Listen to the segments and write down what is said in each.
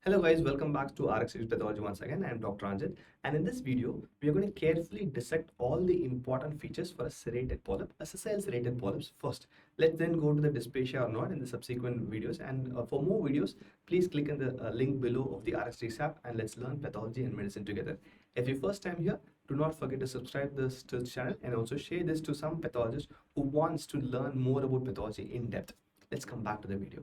Hello guys, welcome back to RX Pathology once again. I am Dr. Anjit, and in this video, we are going to carefully dissect all the important features for a serrated polyp, a sessile serrated polyps first. Let's then go to the dysplasia or not in the subsequent videos. And for more videos, please click on the link below of the RX app and let's learn pathology and medicine together. If you're first time here, do not forget to subscribe to this channel and also share this to some pathologists who wants to learn more about pathology in depth. Let's come back to the video.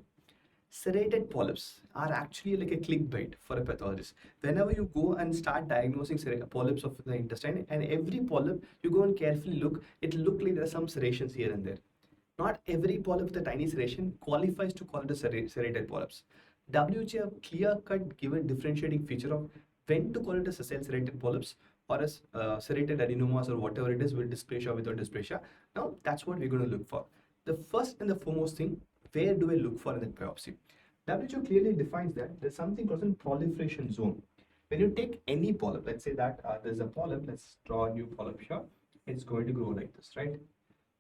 Serrated polyps are actually like a clickbait for a pathologist. Whenever you go and start diagnosing polyps of the intestine, and every polyp you go and carefully look, it'll look like there are some serrations here and there. Not every polyp with a tiny serration qualifies to call it a serrated polyps. WHO have clear-cut given differentiating feature of when to call it a sessile serrated polyps or as serrated adenomas or whatever it is with dysplasia without dysplasia. Now that's what we're going to look for. The first and the foremost thing, where do I look for in the biopsy? WHO clearly defines that there's something called a proliferation zone. When you take any polyp, let's say that there's a polyp, let's draw a new polyp here. It's going to grow like this, right?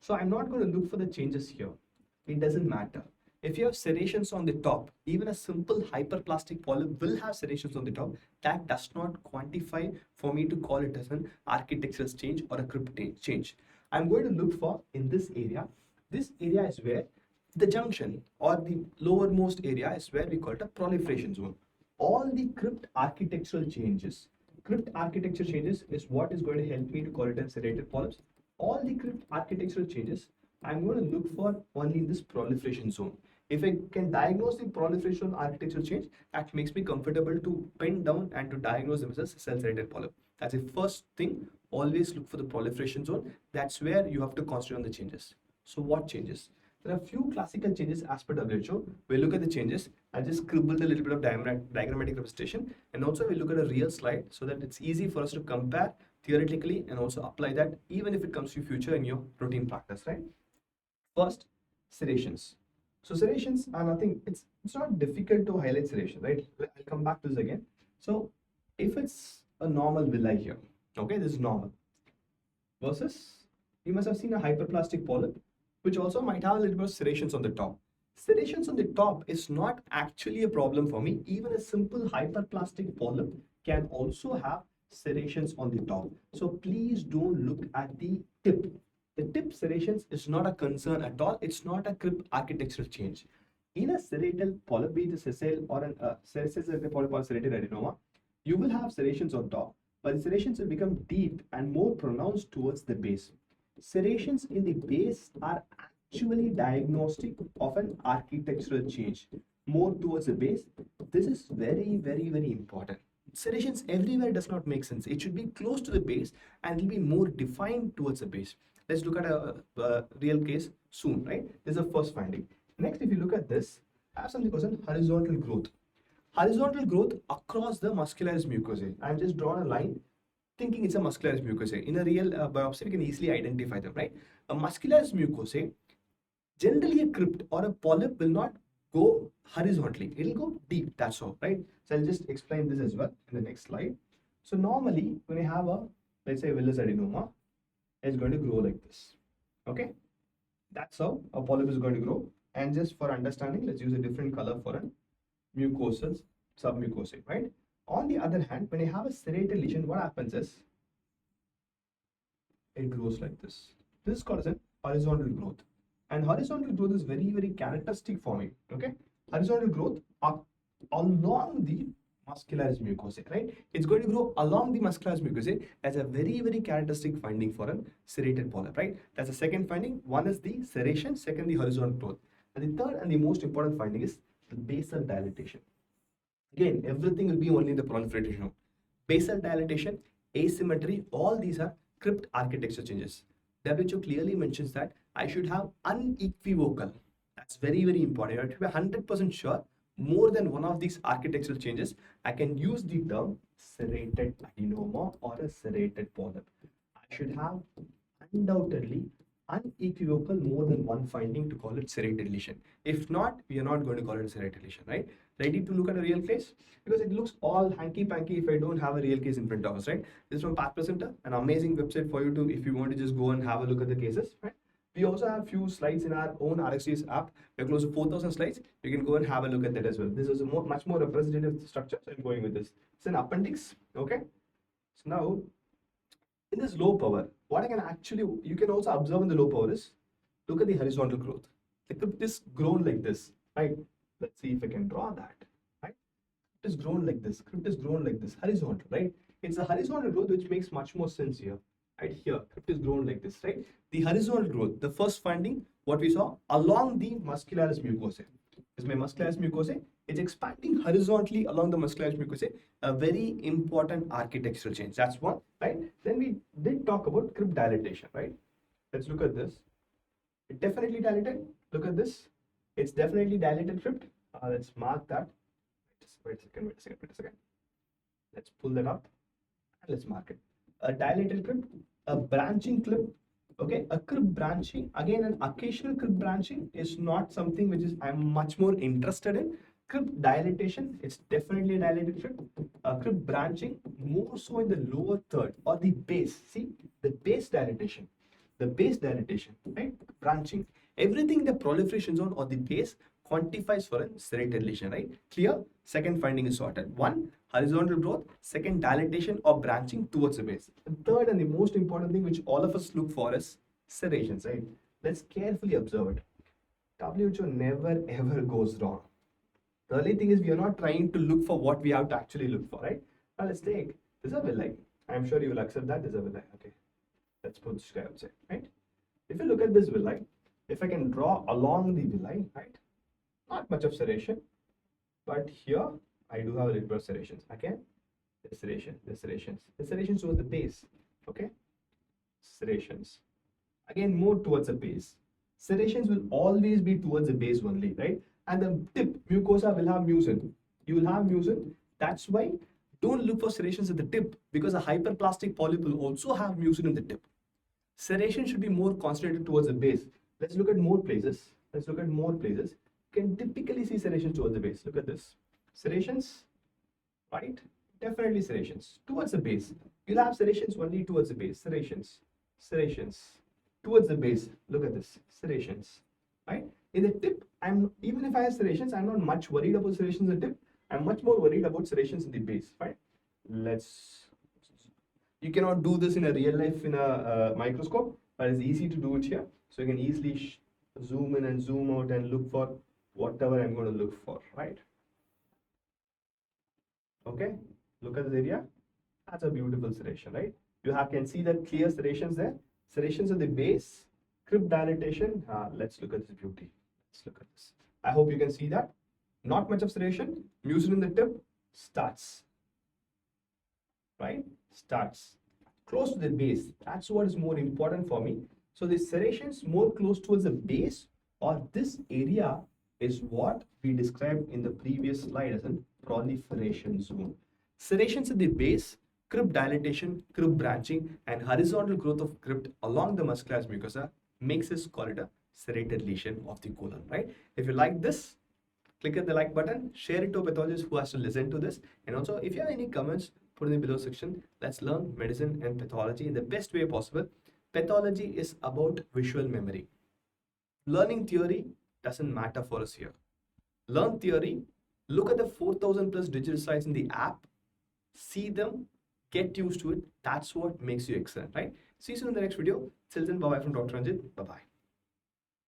So I'm not going to look for the changes here. It doesn't matter. If you have serrations on the top, even a simple hyperplastic polyp will have serrations on the top. That does not quantify for me to call it as an architectural change or a crypt change. I'm going to look for in this area. This area is where the junction or the lowermost area is where we call it a proliferation zone. All the crypt architectural changes, crypt architecture changes is what is going to help me to call it as serrated polyps. All the crypt architectural changes, I'm going to look for only in this proliferation zone. If I can diagnose the proliferation architectural change, that makes me comfortable to pin down and to diagnose them as a sessile serrated polyp. That's the first thing. Always look for the proliferation zone. That's where you have to concentrate on the changes. So what changes? There are a few classical changes as per WHO. We'll look at the changes. I just scribbled a little bit of diagrammatic representation, and also we'll look at a real slide so that it's easy for us to compare theoretically and also apply that even if it comes to future in your routine practice, right? First, serrations. So serrations are nothing, it's not difficult to highlight serration, right? I'll come back to this again. So if it's a normal villi here, okay, this is normal, versus you must have seen a hyperplastic polyp which also might have a little bit of serrations on the top. Serrations on the top is not actually a problem for me. Even a simple hyperplastic polyp can also have serrations on the top. So please don't look at the tip. The tip serrations is not a concern at all. It's not a crypt architectural change. In a serrated polyp, be it a sessile or an serrated polyp or serrated adenoma, you will have serrations on top, but the serrations will become deep and more pronounced towards the base. Serrations in the base are actually diagnostic of an architectural change more towards the base. This is very, very, very important. Serrations everywhere does not make sense. It should be close to the base and it will be more defined towards the base. Let's look at a real case soon, right? This is the first finding. Next, if you look at this, I have something called horizontal growth. Horizontal growth across the muscularis mucosae. I'm just drawn a line thinking it's a muscularis mucosae. In a real biopsy, we can easily identify them, right? A muscularis mucosae, generally a crypt or a polyp will not go horizontally. It will go deep, that's all, right? So I'll just explain this as well in the next slide. So normally, when you have a, let's say, villus adenoma, it's going to grow like this, okay? That's how a polyp is going to grow. And just for understanding, let's use a different color for a mucosal submucosae, right? On the other hand, when you have a serrated lesion, what happens is it grows like this. This is called as a horizontal growth. And horizontal growth is very, very characteristic for me. Okay? Horizontal growth along the muscularis mucosae, right? It's going to grow along the muscularis mucosae as a very, very characteristic finding for a serrated polyp, right? That's the second finding. One is the serration, second the horizontal growth. And the third and the most important finding is the basal dilatation. Again, everything will be only in the proliferation. Basal dilatation, asymmetry, all these are crypt architecture changes. WHO clearly mentions that I should have unequivocal. That's very, very important. You have to be 100% sure more than one of these architectural changes. I can use the term serrated adenoma or a serrated polyp. I should have undoubtedly unequivocal more than one finding to call it serrated lesion. If not, we are not going to call it a serrated lesion, right? Ready to look at a real case? Because it looks all hanky-panky if I don't have a real case in front of us, right? This is from Path Presenter, an amazing website for you to, if you want to just go and have a look at the cases, right? We also have few slides in our own RxDS app. We're close to 4,000 slides. You can go and have a look at that as well. This is a much more representative structure, so I'm going with this. It's an appendix, okay? So now, in this low power, what I can actually, you can also observe in the low power is, look at the horizontal growth. The crypt is grown like this, right? Let's see if I can draw that, right? It is grown like this, crypt is grown like this, horizontal, right? It's a horizontal growth which makes much more sense here, right? Here, crypt is grown like this, right? The horizontal growth, the first finding, what we saw, along the muscularis mucosae. Is my muscularis mucosae? It's expanding horizontally along the muscularis mucosae, a very important architectural change. That's one, right? Then we did talk about crypt dilatation, right? Let's look at this. It definitely dilated. Look at this. It's definitely dilated crypt. Let's mark that. Wait a second. Let's pull that up and let's mark it. A dilated crypt, a branching crypt. Okay, a crypt branching. Again, an occasional crypt branching is not something which is I'm much more interested in. Crypt dilatation, it's definitely a dilated crypt. Crypt branching, more so in the lower third or the base. See, the base dilatation. The base dilatation, right? Branching. Everything the proliferation zone or the base quantifies for a serrated lesion, right? Clear? Second finding is sorted. One, horizontal growth. Second, dilatation or branching towards the base. The third and the most important thing which all of us look for is serrations, right? Let's carefully observe it. WHO never ever goes wrong. The only thing is we are not trying to look for what we have to actually look for, right? Now let's take, this is a villi. I'm sure you will accept that this is a villi. Okay. Let's put this guy outside, right? If you look at this villi, if I can draw along the villi, right? Not much of serration, but here I do have a little bit of serrations. Again, the serrations towards the base, okay? Serrations. Again, more towards the base. Serrations will always be towards the base only, right? And the tip, mucosa will have mucin. You will have mucin. That's why don't look for serrations at the tip because a hyperplastic polyp will also have mucin in the tip. Serration should be more concentrated towards the base. Let's look at more places. You can typically see serrations towards the base. Look at this. Serrations, right? Definitely serrations towards the base. You'll have serrations only towards the base. Serrations towards the base. Look at this. Serrations, right? In the tip, even if I have serrations, I'm not much worried about serrations in the tip. I'm much more worried about serrations in the base, right? You cannot do this in a real life in a microscope, but it's easy to do it here. So you can easily zoom in and zoom out and look for whatever I'm going to look for, right? Okay, look at this area. That's a beautiful serration, right? You can see that clear serrations there. Serrations at the base, crypt dilatation. Let's look at this beauty. Let's look at this. I hope you can see that. Not much of serration. Mucin in the tip starts, right? Starts close to the base. That's what is more important for me. So the serrations more close towards the base or this area is what we described in the previous slide as a proliferation zone. Serrations at the base, crypt dilatation, crypt branching, and horizontal growth of crypt along the muscularis mucosa makes us call it a serrated lesion of the colon, right? If you like this, click at the like button, share it to a pathologist who has to listen to this. And also, if you have any comments, put in the below section. Let's learn medicine and pathology in the best way possible. Pathology is about visual memory. Learning theory doesn't matter for us here. Learn theory, look at the 4,000 plus digital slides in the app, see them, get used to it. That's what makes you excellent, right? See you soon in the next video. Till then, bye-bye from Dr. Ranjit. Bye-bye.